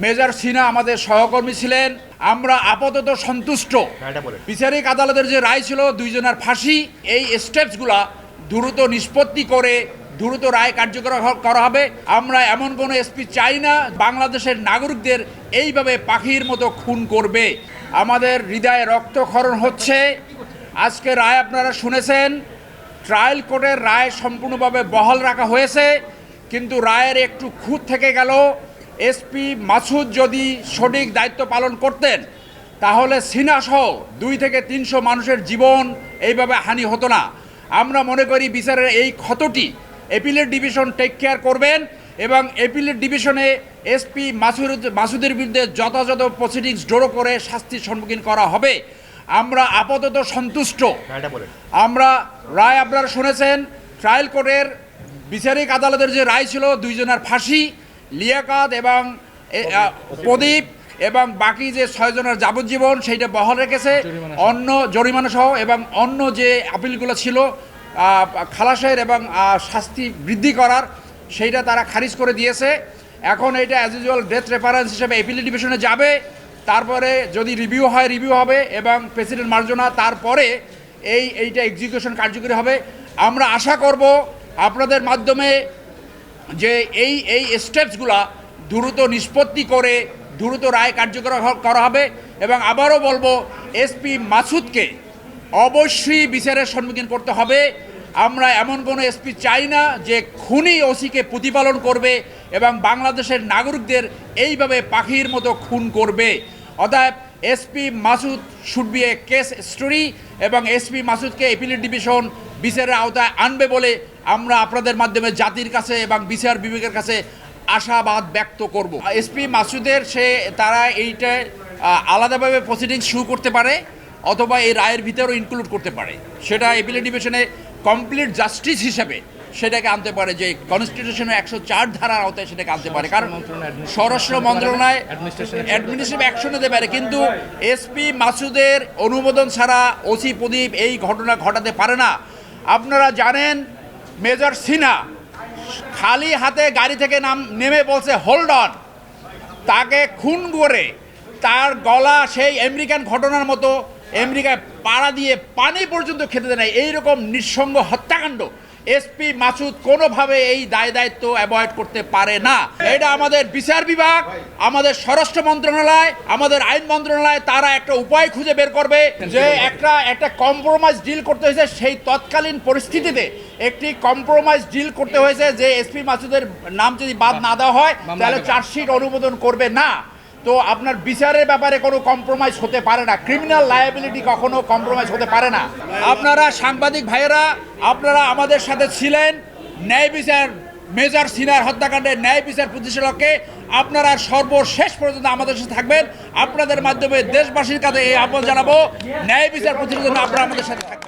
Major Sinha আমাদের সহকর্মী ছিলেন। আমরা আপাতত সন্তুষ্ট। বিচারিক আদালতের যে রায় ছিল দুইজনের ফাঁসি, এই স্টেপসগুলা দ্রুত নিষ্পত্তি করে দ্রুত রায় কার্যকর করা হবে। আমরা এমন কোনো এসপি চাই না বাংলাদেশের নাগরিকদের এইভাবে পাখির মতো খুন করবে। আমাদের হৃদয়ে রক্তক্ষরণ হচ্ছে। আজকে রায় আপনারা শুনেছেন, ট্রায়াল কোর্টের রায় সম্পূর্ণভাবে বহাল রাখা হয়েছে, কিন্তু রায়ের একটু খুঁত থেকে গেল। এসপি মাসুদ যদি সঠিক দায়িত্ব পালন করতেন তাহলে সিনহা সহ 200 থেকে 300 মানুষের জীবন এইভাবে হানি হতো না। আমরা মনে করি বিচারের এই ক্ষতটি অ্যাপিলেট ডিভিশন টেক কেয়ার করবেন এবং অ্যাপিলেট ডিভিশনে এসপি মাসুদের বিরুদ্ধে যথাযথ প্রসিডিংস জড়ো করে শাস্তির সম্মুখীন করা হবে। আমরা আপাতত সন্তুষ্ট। আমরা রায় আপনারা শুনেছেন, ট্রায়াল কোর্টের বিচারিক আদালতের যে রায় ছিল দুইজনের ফাঁসি, লিয়াকাত এবং প্রদীপ এবং বাকি যে 6 জনের যাবজ্জীবন সেইটা বহাল রেখেছে। অন্য জরিমানা সহ এবং অন্য যে আপিলগুলো ছিল খালাসের এবং শাস্তি বৃদ্ধি করার, সেইটা তারা খারিজ করে দিয়েছে। এখন এটা অ্যাজ ইউজুয়াল ডেথ রেফারেন্স হিসেবে অ্যাপিলেট ডিভিশনে যাবে। তারপরে যদি রিভিউ হয় রিভিউ হবে এবং প্রেসিডেন্ট মার্জনা তারপরে এইটা এক্সিকিউশন কার্যকরী হবে। আমরা আশা করব আপনাদের মাধ্যমে যে এই স্টেপসগুলা দ্রুত নিষ্পত্তি করে দ্রুত রায় কার্যকর করা হবে। এবং আবারও বলবো, এসপি মাসুদকে অবশ্যই বিচারের সম্মুখীন করতে হবে। আমরা এমন কোনো এসপি চাই না যে খুনি ওসিকে প্রতিপালন করবে এবং বাংলাদেশের নাগরিকদের এইভাবে পাখির মতো খুন করবে। অতএব SP Masud should B A case story এবং এসপি মাসুদকে অ্যাপিলেট ডিভিশন বিচারের আওতায় আনবে বলে আমরা আপনাদের মাধ্যমে জাতির কাছে এবং বিচার বিভাগের কাছে আশাবাদ ব্যক্ত করব। এসপি মাসুদের তারা এইটা আলাদাভাবে প্রসিডিংস শুরু করতে পারে অথবা এই রায়ের ভিতরেও ইনক্লুড করতে পারে। সেটা অ্যাপিলেট ডিভিশনে কমপ্লিট জাস্টিস হিসেবে সেটাকে আনতে পারে, যে কনস্টিটিউশনের 104 ধারার আওতায় সেটাকে আনতে পারে। কারণ স্বরাষ্ট্র মন্ত্রণালয় অ্যাডমিনিস্ট্রেটিভ অ্যাকশন নিতে পারে, কিন্তু এসপি মাসুদের অনুমোদন ছাড়া ওসি প্রদীপ এই ঘটনা ঘটাতে পারে না। আপনারা জানেন, মেজর সিনহা খালি হাতে গাড়ি থেকে নেমে বলছে হোল্ড অন, তাকে খুন করে তার গলা সেই আমেরিকান ঘটনার মতো আমেরিকায় পাড়া দিয়ে পানি পর্যন্ত খেতে দেয় না। এইরকম নিঃসঙ্গ হত্যাকাণ্ড এসপি মাসুদ কোনোভাবে এই দায়িত্ব অ্যাভয়েড করতে পারে না। এটা আমাদের বিচার বিভাগ, আমাদের স্বরাষ্ট্র মন্ত্রণালয়, আমাদের আইন মন্ত্রণালয়, তারা একটা উপায় খুঁজে বের করবে যে একটা কম্প্রোমাইজ ডিল করতে হয়েছে। সেই তৎকালীন পরিস্থিতিতে একটি কম্প্রোমাইজ ডিল করতে হয়েছে যে এসপি মাসুদের নাম যদি বাদ না দেওয়া হয় তাহলে চার্জশিট অনুমোদন করবে না। তো আপনার বিচারের ব্যাপারে কোনো কম্প্রোমাইজ হতে পারে না। ক্রিমিনাল লায়াবিলিটি কখনো কম্প্রোমাইজ হতে পারে না। আপনারা সাংবাদিক ভাইয়েরা, আপনারা আমাদের সাথে ছিলেন। ন্যায় বিচার মেজর সিনহার হত্যাকাণ্ডের ন্যায় বিচার প্রতিষ্ঠার লক্ষ্যে আপনারা সর্বশেষ পর্যন্ত আমাদের সাথে থাকবেন। আপনাদের মাধ্যমে দেশবাসীর কাছে এই আহ্বান জানাবো, ন্যায় বিচার প্রতিষ্ঠার জন্য আপনারা আমাদের সাথে থাকবেন।